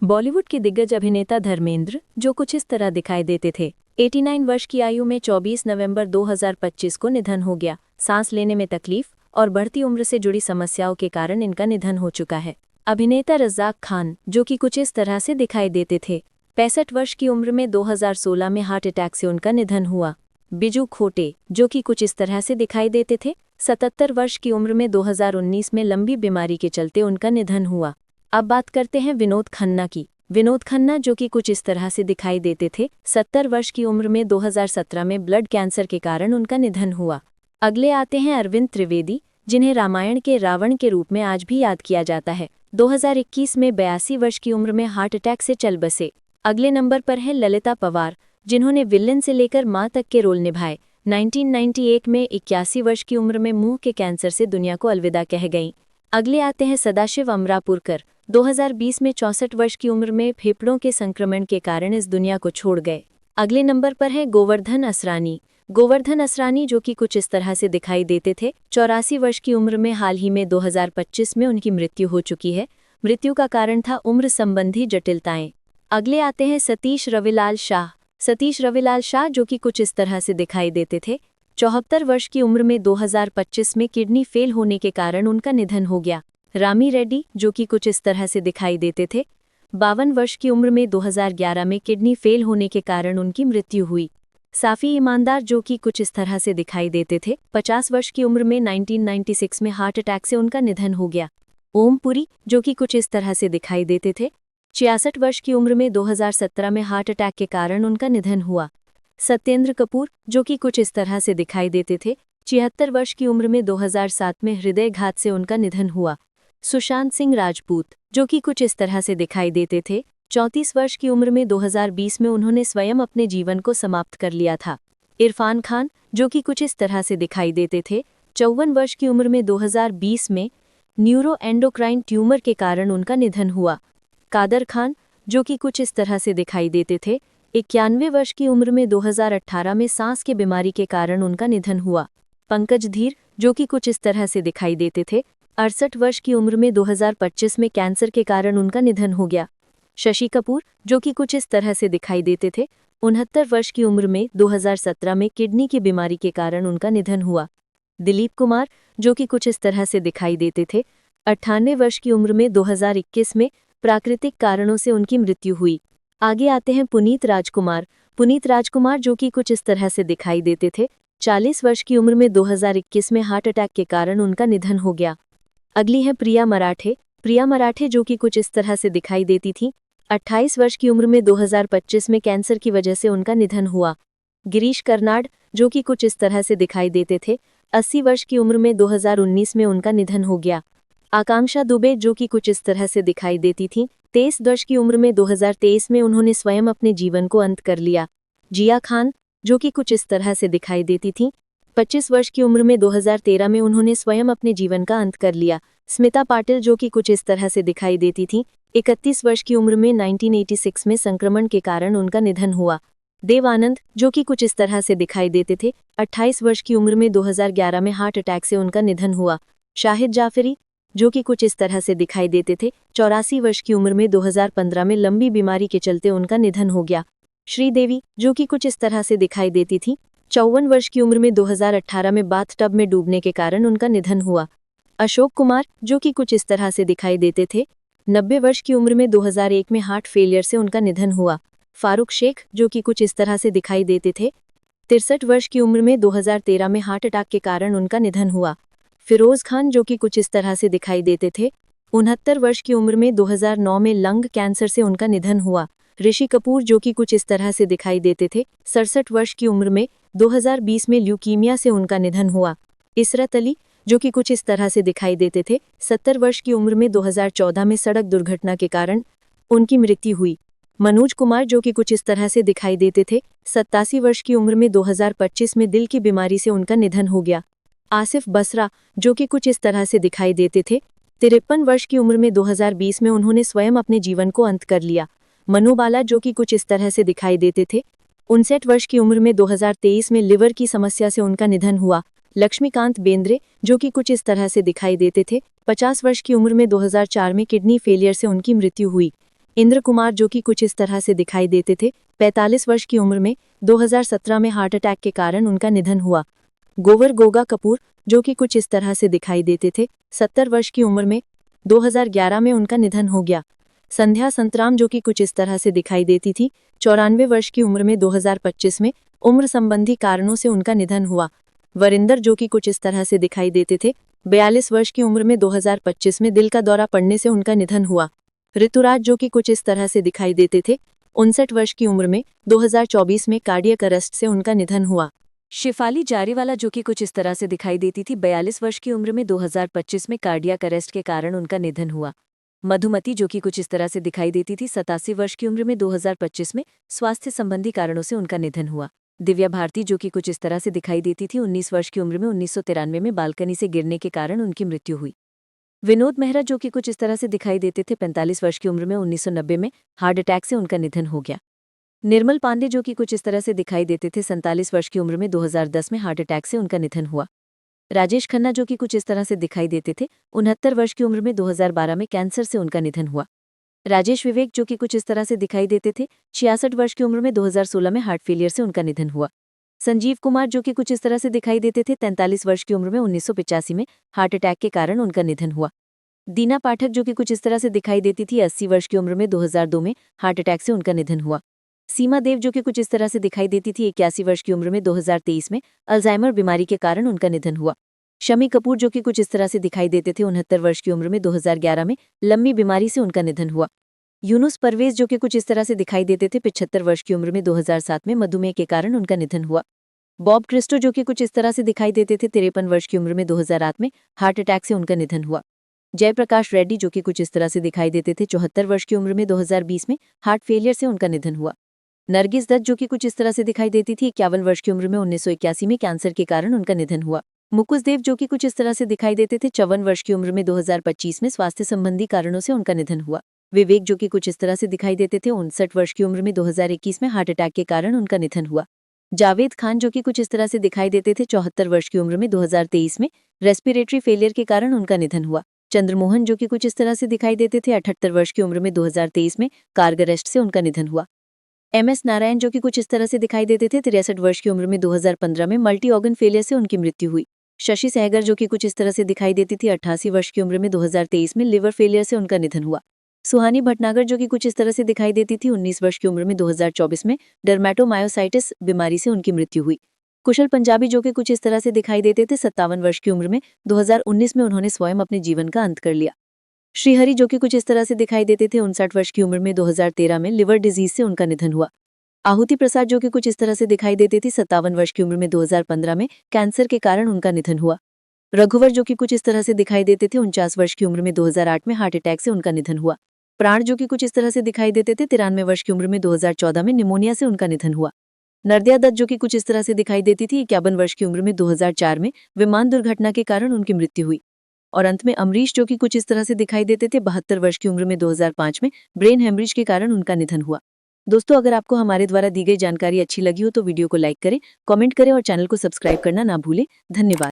बॉलीवुड के दिग्गज अभिनेता धर्मेंद्र, जो कुछ इस तरह दिखाई देते थे। 89 वर्ष की आयु में 24 नवंबर 2025 को निधन हो गया। सांस लेने में तकलीफ और बढ़ती उम्र से जुड़ी समस्याओं के कारण इनका निधन हो चुका है। अभिनेता रज़ाक खान, जो कि कुछ इस तरह से दिखाई देते थे। 65 वर्ष की उम्र में 2016 में हार्ट अटैक से उनका निधन हुआ। बिजू खोटे, जो कि कुछ इस तरह से दिखाई देते थे। 77 वर्ष की उम्र में 2019 में लंबी बीमारी के चलते उनका निधन हुआ। अब बात करते हैं विनोद खन्ना की। विनोद खन्ना, जो कि कुछ इस तरह से दिखाई देते थे। 70 वर्ष की उम्र में 2017 में ब्लड कैंसर के कारण उनका निधन हुआ। अगले आते हैं अरविंद त्रिवेदी, जिन्हें रामायण के रावण के रूप में आज भी याद किया जाता है। 2021 में 82 वर्ष की उम्र में हार्ट अटैक से चल बसे। अगले नंबर पर है ललिता पवार, जिन्होंने विलेन से लेकर मां तक के रोल निभाए। 1998 में 81 वर्ष की उम्र में मुंह के कैंसर से दुनिया को अलविदा कह गईं। अगले आते हैं सदाशिव अमरापुरकर। 2020 में 64 वर्ष की उम्र में फेफड़ों के संक्रमण के कारण इस दुनिया को छोड़ गए। अगले नंबर पर है गोवर्धन असरानी। गोवर्धन असरानी, जो कि कुछ इस तरह से दिखाई देते थे। 84 वर्ष की उम्र में हाल ही में 2025 में उनकी मृत्यु हो चुकी है। मृत्यु का कारण था उम्र संबंधी जटिलताएं। अगले आते हैं सतीश रविलाल शाह। सतीश रविलाल शाह, जो कि कुछ इस तरह से दिखाई देते थे। 74 वर्ष की उम्र में 2025 में किडनी फेल होने के कारण उनका निधन हो गया। रामी रेड्डी, जो कि कुछ इस तरह से दिखाई देते थे। 52 वर्ष की उम्र में 2011 में किडनी फेल होने के कारण उनकी मृत्यु हुई। साफ़ी ईमानदार, जो कि कुछ इस तरह से दिखाई देते थे। 50 वर्ष की उम्र में 1996 में हार्ट अटैक से उनका निधन हो गया। ओम पुरी, जो कि कुछ इस तरह से दिखाई देते थे। 66 वर्ष की उम्र में 2017 में हार्ट अटैक के कारण उनका निधन हुआ। सत्येंद्र कपूर, जो कि कुछ इस तरह से दिखाई देते थे। 76 वर्ष की उम्र में 2007 में हृदयघात से उनका निधन हुआ। सुशांत सिंह राजपूत, जो कि कुछ इस तरह से दिखाई देते थे। 34 वर्ष की उम्र में 2020 में उन्होंने स्वयं अपने जीवन को समाप्त कर लिया था। इरफान खान, जो कि कुछ इस तरह से दिखाई देते थे। 54 वर्ष की उम्र में 2020 में न्यूरो एंडोक्राइन ट्यूमर के कारण उनका निधन हुआ। कादर खान, जो कि कुछ इस तरह से दिखाई देते थे। 91 वर्ष की उम्र में 2018 में सांस की बीमारी के कारण उनका निधन हुआ। पंकज धीर, जो कि कुछ इस तरह से दिखाई देते थे। 68 वर्ष की उम्र में 2025 में कैंसर के कारण उनका निधन हो गया। शशि कपूर, जो कि कुछ इस तरह से दिखाई देते थे। 69 वर्ष की उम्र में 2017 में किडनी की बीमारी के कारण उनका निधन हुआ। दिलीप कुमार, जो कि कुछ इस तरह से दिखाई देते थे। 98 वर्ष की उम्र में 2021 में प्राकृतिक कारणों से उनकी मृत्यु हुई। आगे आते हैं पुनीत राजकुमार। पुनीत राजकुमार, जो कि कुछ इस तरह से दिखाई देते थे। 40 वर्ष की उम्र में 2021 में हार्ट अटैक के कारण उनका निधन हो गया। अगली है प्रिया मराठे। प्रिया मराठे, जो कि कुछ इस तरह से दिखाई देती थीं। 28 वर्ष की उम्र में 2025 में कैंसर की वजह से उनका निधन हुआ। गिरीश कर्नाड, जो कि कुछ इस तरह से दिखाई देते थे। 80 वर्ष की उम्र में 2019 में उनका निधन हो गया। आकांक्षा दुबे, जो कि कुछ इस तरह से दिखाई देती थीं। 23 वर्ष की उम्र में 2023 में उन्होंने स्वयं अपने जीवन को अंत कर लिया। जिया खान, जो कि कुछ इस तरह से दिखाई देती थीं। 25 वर्ष की उम्र में 2013 में उन्होंने स्वयं अपने जीवन का अंत कर लिया। स्मिता पाटिल, जो कि कुछ इस तरह से दिखाई देती थीं। 31 वर्ष की उम्र में 1986 में संक्रमण के कारण उनका निधन हुआ। देव आनंद, जो कि कुछ इस तरह से दिखाई देते थे। 28 वर्ष की उम्र में 2011 में हार्ट अटैक से उनका निधन हुआ। शाहिद जाफरी, जो कि कुछ इस तरह से दिखाई देते थे। 84 वर्ष की उम्र में 2015 में लंबी बीमारी के चलते उनका निधन हो गया। श्रीदेवी, जो कि कुछ इस तरह से दिखाई देती थी। 54 वर्ष की उम्र में 2018 में बाथटब में डूबने के कारण उनका निधन हुआ। अशोक कुमार, जो कि कुछ इस तरह से दिखाई देते थे। 90 वर्ष की उम्र में 2001 में हार्ट फेलियर से उनका निधन हुआ। फारूक शेख, जो कि कुछ इस तरह से दिखाई देते थे। 63 वर्ष की उम्र में 2013 में हार्ट अटैक के कारण उनका निधन हुआ। फिरोज खान, जो कि कुछ इस तरह से दिखाई देते थे। 69 वर्ष की उम्र में 2009 में लंग कैंसर से उनका निधन हुआ। ऋषि कपूर, जो कि कुछ इस तरह से दिखाई देते थे। 67 वर्ष की उम्र में 2020 में ल्यूकीमिया से उनका निधन हुआ। इसरत अली, जो कि कुछ इस तरह से दिखाई देते थे। 70 वर्ष की उम्र में 2014 में सड़क दुर्घटना के कारण उनकी मृत्यु हुई। मनोज कुमार, जो कि कुछ इस तरह से दिखाई देते थे। 87 वर्ष की उम्र में 2025 में दिल की बीमारी से उनका निधन हो गया। आसिफ बसरा, जो कि कुछ इस तरह से दिखाई देते थे। 53 वर्ष की उम्र में 2020 में उन्होंने स्वयं अपने जीवन को अंत कर लिया। मनु बाला, जो कि कुछ इस तरह से दिखाई देते थे। 59 वर्ष की उम्र में 2023 में लिवर की समस्या से उनका निधन हुआ। लक्ष्मीकांत बेंद्रे, जो कि कुछ इस तरह से दिखाई देते थे। 50 वर्ष की उम्र में 2004 में किडनी फेलियर से उनकी मृत्यु हुई। इंद्र कुमार जो कि कुछ इस तरह से दिखाई देते थे। 45 वर्ष की उम्र में 2017 में हार्ट अटैक के कारण उनका निधन हुआ। गोवर गोगा कपूर जो कि कुछ इस तरह से दिखाई देते थे। 70 वर्ष की उम्र में 2011 में उनका निधन हो गया। संध्या संतराम जो कि कुछ इस तरह से दिखाई देती थी। 94 वर्ष की उम्र में 2025 में उम्र संबंधी कारणों से उनका निधन हुआ। वरिंदर जो कि कुछ इस तरह से दिखाई देते थे। 42 वर्ष की उम्र में 2025 में दिल का दौरा पड़ने से उनका निधन हुआ। ऋतुराज जो कि कुछ इस तरह से दिखाई देते थे। 59 वर्ष की उम्र में 2024 में कार्डियक अरेस्ट से उनका निधन हुआ। शिफाली जारीवाला जो कि कुछ इस तरह से दिखाई देती थी। 42 वर्ष की उम्र में 2025 में कार्डियक अरेस्ट के कारण उनका निधन हुआ। मधुमती जो कि कुछ इस तरह से दिखाई देती थी। 87 वर्ष की उम्र में 2025 में स्वास्थ्य संबंधी कारणों से उनका निधन हुआ। दिव्या भारती जो कि कुछ इस तरह से दिखाई देती थी। 19 वर्ष की उम्र में 1993 में बालकनी से गिरने के कारण उनकी मृत्यु हुई। विनोद मेहरा जो कि कुछ इस तरह से दिखाई देते थे। 45 वर्ष की उम्र में 1990 में हार्ट अटैक से उनका निधन हो गया। निर्मल पांडे जो कि कुछ इस तरह से दिखाई देते थे। 47 वर्ष की उम्र में 2010 में हार्ट अटैक से उनका निधन हुआ। राजेश खन्ना जो कि कुछ इस तरह से दिखाई देते थे। 69 वर्ष की उम्र में 2012 में कैंसर से उनका निधन हुआ। राजेश विवेक जो कि कुछ इस तरह से दिखाई देते थे। 66 वर्ष की उम्र में 2016 में हार्ट फेलियर से उनका निधन हुआ। संजीव कुमार जो कि कुछ इस तरह से दिखाई देते थे। 43 वर्ष की उम्र में 1985 में हार्ट अटैक के कारण उनका निधन हुआ। दीना पाठक जो कि कुछ इस तरह से दिखाई देती थी। 80 वर्ष की उम्र में 2002 में हार्ट अटैक से उनका निधन हुआ। सीमा देव जो कि कुछ इस तरह से दिखाई देती थी। 81 वर्ष की उम्र में 2023 में अल्जाइमर बीमारी के कारण उनका निधन हुआ। शमी कपूर जो कि कुछ इस तरह से दिखाई देते थे। 69 वर्ष की उम्र में 2011 में लंबी बीमारी से उनका निधन हुआ। यूनुस परवेज जो कि कुछ इस तरह से दिखाई देते थे। 75 वर्ष की उम्र में 2007 में मधुमेह के कारण उनका निधन हुआ। बॉब क्रिस्टो जो कि कुछ इस तरह से दिखाई देते थे। 53 वर्ष की उम्र में 2008 में हार्ट अटैक से उनका निधन हुआ। जयप्रकाश रेड्डी जो कि कुछ इस तरह से दिखाई देते थे। 74 वर्ष की उम्र में 2020 में हार्ट फेलियर से उनका निधन हुआ। नरगिस दत्त जो कि कुछ इस तरह से दिखाई देती थी। 51 वर्ष की उम्र में 1981 में कैंसर के कारण उनका निधन हुआ। मुकुस देव जो कि कुछ इस तरह से दिखाई देते थे। 54 वर्ष की उम्र में 2025 में स्वास्थ्य संबंधी कारणों से उनका निधन हुआ। विवेक जो कि कुछ इस तरह से दिखाई देते थे। 59 वर्ष की उम्र में 2021 में हार्ट अटैक के कारण उनका निधन हुआ। जावेद खान जो कि कुछ इस तरह से दिखाई देते थे। 74 वर्ष की उम्र में 2023 में रेस्पिरेटरी फेलियर के कारण उनका निधन हुआ। चंद्रमोहन जो कि कुछ इस तरह से दिखाई देते थे। 78 वर्ष की उम्र में 2023 में कार अरेस्ट से उनका निधन हुआ। MS नारायण जो कि कुछ इस तरह से दिखाई देते थे। 63 वर्ष की उम्र में 2015 में मल्टी ऑर्गन फेलियर से उनकी मृत्यु हुई। शशि सहगर जो कि कुछ इस तरह से दिखाई देती थी। 88 वर्ष की उम्र में 2023 में लिवर फेलियर से उनका निधन हुआ। सुहानी भटनागर जो कि कुछ इस तरह से दिखाई देती थी। 19 वर्ष की उम्र में 2024 में डर्मेटोमायोसाइटिस बीमारी से उनकी मृत्यु हुई। कुशल पंजाबी जो कि कुछ इस तरह से दिखाई देते थे। 57 वर्ष की उम्र में 2019 में उन्होंने स्वयं अपने जीवन का अंत कर लिया। श्रीहरि जो कि कुछ इस तरह से दिखाई देते थे। 59 वर्ष की उम्र में 2013 में लिवर डिजीज से उनका निधन हुआ। आहुति प्रसाद जो कि कुछ इस तरह से दिखाई देती थी। 57 वर्ष की उम्र में 2015 में कैंसर के कारण उनका निधन हुआ। रघुवर जो कि कुछ इस तरह से दिखाई देते थे। 49 वर्ष की उम्र में 2008 में हार्ट अटैक से उनका निधन हुआ। प्राण जो कि कुछ इस तरह से दिखाई देते थे। 93 वर्ष की उम्र में 2014 में निमोनिया से उनका निधन हुआ। नर्दिया दत्त जो कि कुछ इस तरह से दिखाई देती थी। 51 वर्ष की उम्र में 2004 में विमान दुर्घटना के कारण उनकी मृत्यु हुई। और अंत में अमरीश जो कि कुछ इस तरह से दिखाई देते थे। 72 वर्ष की उम्र में 2005 में ब्रेन हेमरेज के कारण उनका निधन हुआ। दोस्तों, अगर आपको हमारे द्वारा दी गई जानकारी अच्छी लगी हो तो वीडियो को लाइक करें, कमेंट करें और चैनल को सब्सक्राइब करना ना भूलें। धन्यवाद।